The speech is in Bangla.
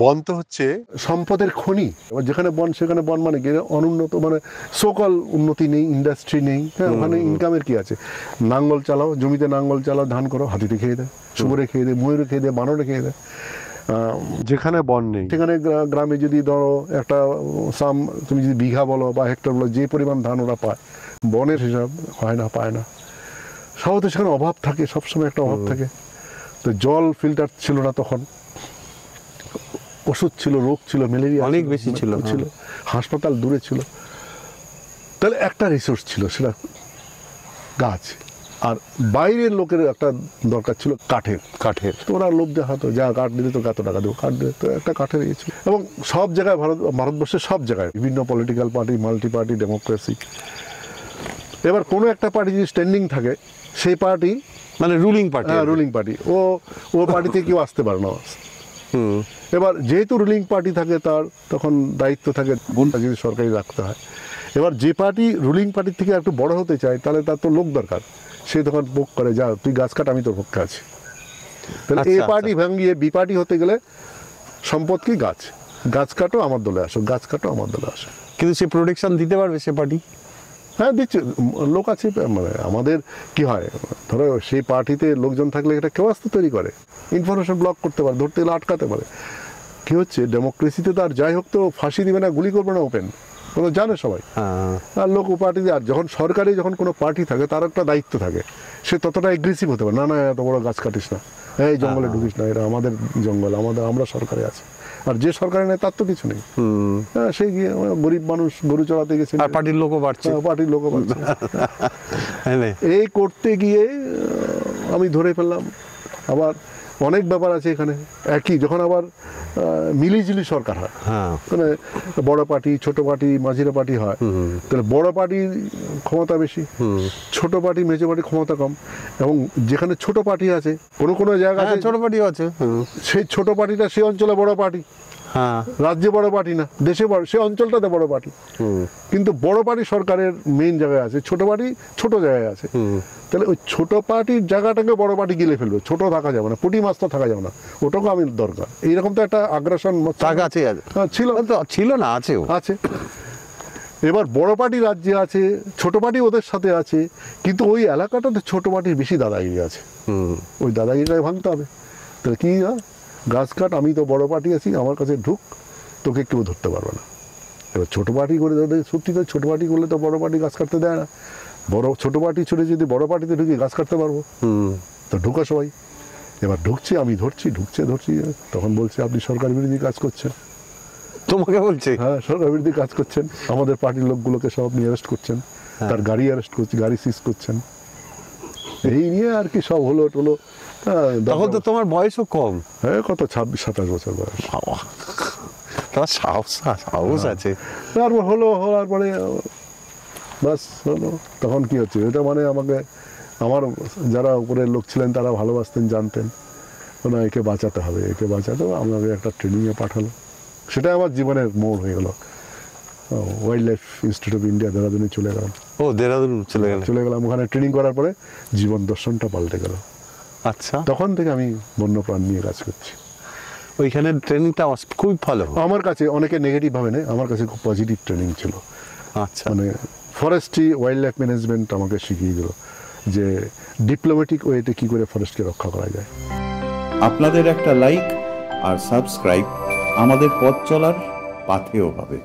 বন তো হচ্ছে সম্পদের খনি। এবার যেখানে বন সেখানে বন মানে কি অনুন্নত, মানে সকল উন্নতি নেই, ইন্ডাস্ট্রি নেই, হ্যাঁ, ওখানে ইনকামের কি আছে? নাঙ্গল চালাও, জমিতে নাঙ্গল চালাও, ধান করো, হাতিতে খেয়ে দেয়, শুয়োরে খেয়ে দেয়, ময়ূরে খেয়ে দেয়, বানরে খেয়ে দেয়। যেখানে বন নেই সেখানে গ্রামে যদি ধরো একটা তুমি যদি বিঘা বলো বা হেক্টর বলো, যে পরিমাণ ধান ওরা পায়, বনের হিসাব হয় না, পায় না। সহজে সেখানে অভাব থাকে, সবসময় একটা অভাব থাকে। তো জল ফিল্টার ছিল না তখন, ওষুধ ছিল, রোগ ছিল, ম্যালেরিয়া অনেক বেশি ছিল, হাসপাতাল দূরে ছিল। তাহলে একটা রিসোর্স ছিল, সেটা গাছ। আর বাইরের লোকের একটা দরকার ছিল কাঠের। তো ওরা লোভ দেখাতো, যা কাঠ দিলে তো কত টাকা দেবো, কাঠ দিলে তো একটা কাঠের ইয়ে ছিল। এবং সব জায়গায় ভারতবর্ষের সব জায়গায় বিভিন্ন political party, multi party, democracy. এবার কোনো একটা পার্টি যদি স্ট্যান্ডিং থাকে, সেই পার্টি মানে রুলিং পার্টি, ও পার্টিতে কেউ আসতে পারে না। এবার যেহেতু রুলিং পার্টি থাকে, তার তখন দায়িত্ব থাকে গুণটা যদি সরকারি রাখতে হয়। এবার যে পার্টি রুলিং পার্টির থেকে একটু বড় হতে চায়, তাহলে তার তো লোক দরকার। সে তখন ভোগ করে, যা তুই গাছ কাট, আমি তোর পক্ষে আছি। তাহলে এ পার্টি ভাঙিয়ে বি পার্টি হতে গেলে সম্পদ কি? গাছ কাটো, আমার দলে আসো, গাছ কাটো, আমার দলে আসো। কিন্তু সে প্রোটেকশন দিতে পারবে সে পার্টি? হ্যাঁ, দিচ্ছে, লোক আছে। মানে আমাদের কি হয়, ধরো সেই পার্টিতে লোকজন থাকলে এটা কেউ আসতে তৈরি করে, ইনফরমেশন ব্লক করতে পারে, ধরতে গেলে আটকাতে পারে। কি হচ্ছে, ডেমোক্রেসিতে তো আর যাই হোক তো ফাঁসি দিবে না, গুলি করবে না ওপেন, কোনো জানে সবাই। আর লোক ও পার্টিতে, আর যখন সরকারি যখন কোনো পার্টি থাকে, তার একটা দায়িত্ব থাকে, সে ততটা এগ্রেসিভ হতে পারে না, এত বড় গাছ কাটিস না, এই জঙ্গলে ঢুকিস না, এটা আমাদের জঙ্গল, আমরা সরকারে আছি। আর যে সরকারে নেই, তার তো কিছু নেই। হ্যাঁ, সে গিয়ে গরিব মানুষ গরু চড়াতে গেছে, পার্টির লোকও বাড়ছে। এই করতে গিয়ে আমি ধরে ফেললাম। আবার অনেক ব্যাপার আছে এখানে। একই যখন আবার মিলিজুলি সরকার হয়, মানে বড় পার্টি, ছোট পার্টি, মাঝিরা পার্টি হয়, তাহলে বড় পার্টির ক্ষমতা বেশি, ছোট পার্টি, মেজো পার্টি ক্ষমতা কম। এবং যেখানে ছোট পার্টি আছে, কোনো জায়গায় ছোট পার্টিও আছে, সেই ছোট পার্টিটা সেই অঞ্চলে বড় পার্টি, রাজ্যে বড় পার্টি না, দেশে বড়, সে অঞ্চলটাতে বড় পার্টি। কিন্তু বড় পার্টি সরকারের মেইন জায়গায় আছে, ছোট পার্টি ছোট জায়গায় আছে। তাহলে ওই ছোট পার্টির জায়গাটাকে বড় পার্টি গিলে ফেলবে, ছোট থাকা যাবে না, পুঁটি মাছ তো থাকা যাবে না, ওটাকে আমি দরকার। এইরকম তো একটা আগ্রাসন ছিল না, আছে। এবার বড় পার্টি রাজ্যে আছে, ছোট পার্টি ওদের সাথে আছে, কিন্তু ওই এলাকাটাতে ছোট পার্টির বেশি দাদাগিরি আছে। ওই দাদাগিরিটাই ভাঙতে হবে। তাহলে কি হয়, গাছ কাট, আমি তো বড় পার্টি আছি, আমার কাছে ঢুক, তোকে কেউ ধরতে পারবে না। এবার ছোট পার্টি করে সত্যি তো, ছোট পার্টি করলে তো বড় পার্টি গাছ কাটতে দেয় না। ছোট পার্টি ছুটে যদি বড় পার্টিতে ঢুকি, গাছ কাটতে পারবো, তো ঢুকা সবাই। এবার ঢুকছে, আমি ধরছি, ধরছি, তখন বলছে আপনি সরকার বিরোধী কাজ করছেন। তোমাকে বলছে? হ্যাঁ, সরকার বিরোধী কাজ করছেন, আমাদের পার্টির লোকগুলোকে সব নিয়ে অ্যারেস্ট করছেন, তার গাড়ি অ্যারেস্ট করছে, গাড়ি সিজ করছেন। এই নিয়ে আর কি সব হলো টলো। তখন তো তোমার বয়সও কম। হ্যাঁ, কত 26-27 বছর বয়স। তোমার সাহস আছে। তারপর হওয়ার পরে বাস হলো। তখন কি হচ্ছে, এটা মানে আমার যারা উপরের লোক ছিলেন, তারা ভালোবাসতেন, জানতেন, না একে বাঁচাতে হবে, আমাকে একটা ট্রেনিংয়ে পাঠালো। সেটাই আমার জীবনের মোড় হয়ে গেল। Wildlife institute of India, দেরাদুনে চলে গেলাম। দেরাদুন চলে গেলাম। ওখানে ট্রেনিং করার পরে জীবন দর্শনটা পাল্টে গেল। আচ্ছা, তখন থেকে আমি বন্যপ্রাণ নিয়ে কাজ করছি। ওইখানে ট্রেনিংটা খুব ভালো। আমার কাছে অনেকে নেগেটিভ ভাবে নেই, আমার কাছে খুব পজিটিভ ট্রেনিং ছিল। আচ্ছা, মানে ফরেস্ট্রি, ওয়াইল্ড লাইফ ম্যানেজমেন্ট আমাকে শিখিয়ে দিল যে ডিপ্লোম্যাটিক ওয়েতে কি করে ফরেস্টকে রক্ষা করা যায়। আপনাদের একটা লাইক আর সাবস্ক্রাইব আমাদের পথ চলার পাথেয় হবে।